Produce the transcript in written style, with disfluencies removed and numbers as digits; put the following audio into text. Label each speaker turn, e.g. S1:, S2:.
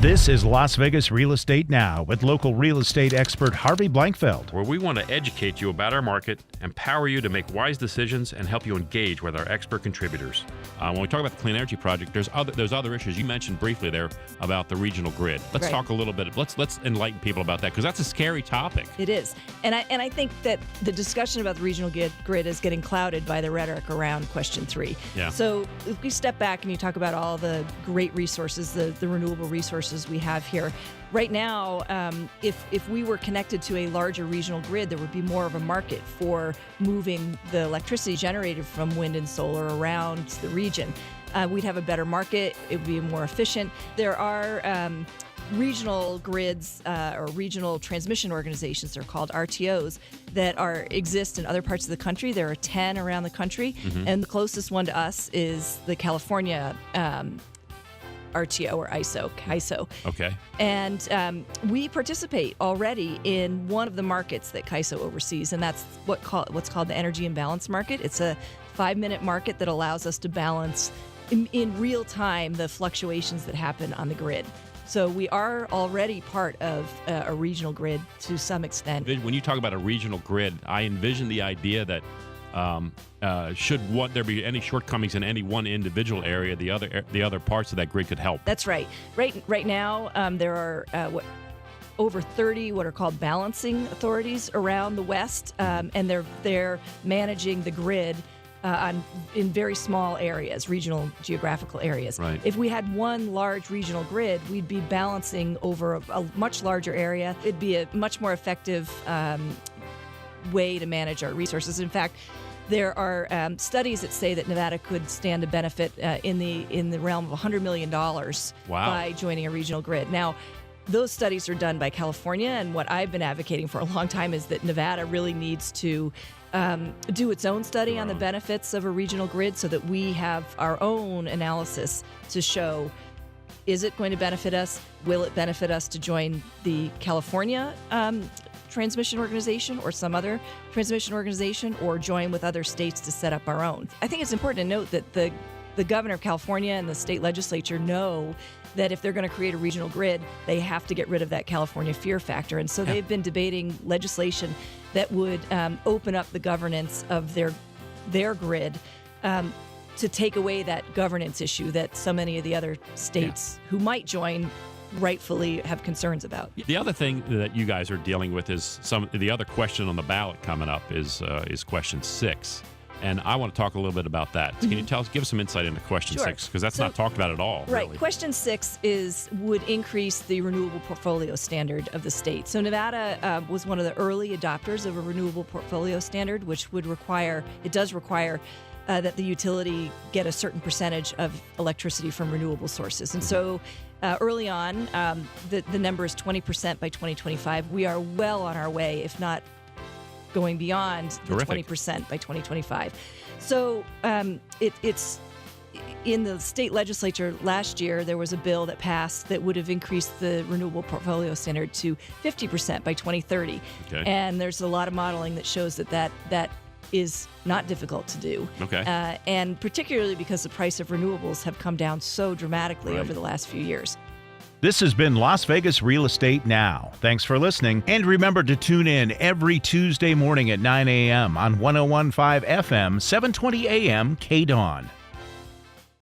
S1: This is Las Vegas Real Estate Now with local real estate expert Harvey Blankfeld.
S2: Where we want to educate you about our market, empower you to make wise decisions, and help you engage with our expert contributors. When we talk about the Clean Energy Project, there's other issues. You mentioned briefly there about the regional grid. Let's talk a little bit. Let's enlighten people about that, because that's a scary topic.
S3: It is. And I think that the discussion about the regional grid is getting clouded by the rhetoric around question 3.
S2: Yeah.
S3: So if we step back and you talk about all the great resources, the renewable resources we have here. Right now, if we were connected to a larger regional grid, there would be more of a market for moving the electricity generated from wind and solar around the region. We'd have a better market. It would be more efficient. There are regional grids or regional transmission organizations, they're called RTOs, that exist in other parts of the country. There are 10 around the country, and the closest one to us is the California RTO or CAISO.
S2: Okay.
S3: And we participate already in one of the markets that CAISO oversees, and that's what's called the Energy Imbalance Market. It's a 5-minute market that allows us to balance in real time the fluctuations that happen on the grid. So we are already part of a regional grid to some extent.
S2: When you talk about a regional grid, I envision the idea that should there be any shortcomings in any one individual area, the other parts of that grid could help.
S3: That's right. Right now, there are over 30 what are called balancing authorities around the West, and they're managing the grid in very small areas, regional geographical areas.
S2: Right.
S3: If we had one large regional grid, we'd be balancing over a much larger area. It'd be a much more effective way to manage our resources. In fact, there are studies that say that Nevada could stand to benefit in the realm of $100 million by joining a regional grid. Now, those studies are done by California, and what I've been advocating for a long time is that Nevada really needs to do its own study on the benefits of a regional grid so that we have our own analysis to show, is it going to benefit us? Will it benefit us to join the California transmission organization or some other transmission organization, or join with other states to set up our own? I think it's important to note that the governor of California and the state legislature know that if they're going to create a regional grid, they have to get rid of that California fear factor. And so they've been debating legislation that would open up the governance of their grid to take away that governance issue that so many of the other states who might join rightfully have concerns about.
S2: The other thing that you guys are dealing with is the other question on the ballot coming up is question 6. And I want to talk a little bit about that. Can you give us some insight into question 6? Because that's not talked about at all.
S3: Right.
S2: Really.
S3: Question 6 would increase the renewable portfolio standard of the state. So Nevada was one of the early adopters of a renewable portfolio standard, which does require that the utility get a certain percentage of electricity from renewable sources. And so early on, the number is 20% by 2025. We are well on our way, if not going beyond the 20% by 2025. So it's in the state legislature last year, there was a bill that passed that would have increased the renewable portfolio standard to 50% by 2030.
S2: Okay.
S3: And there's a lot of modeling that shows that is not difficult to do.
S2: Okay.
S3: And particularly because the price of renewables have come down so dramatically over the last few years.
S1: This has been Las Vegas Real Estate Now. Thanks for listening. And remember to tune in every Tuesday morning at 9 a.m. on 101.5 FM, 720 a.m. KDAWN.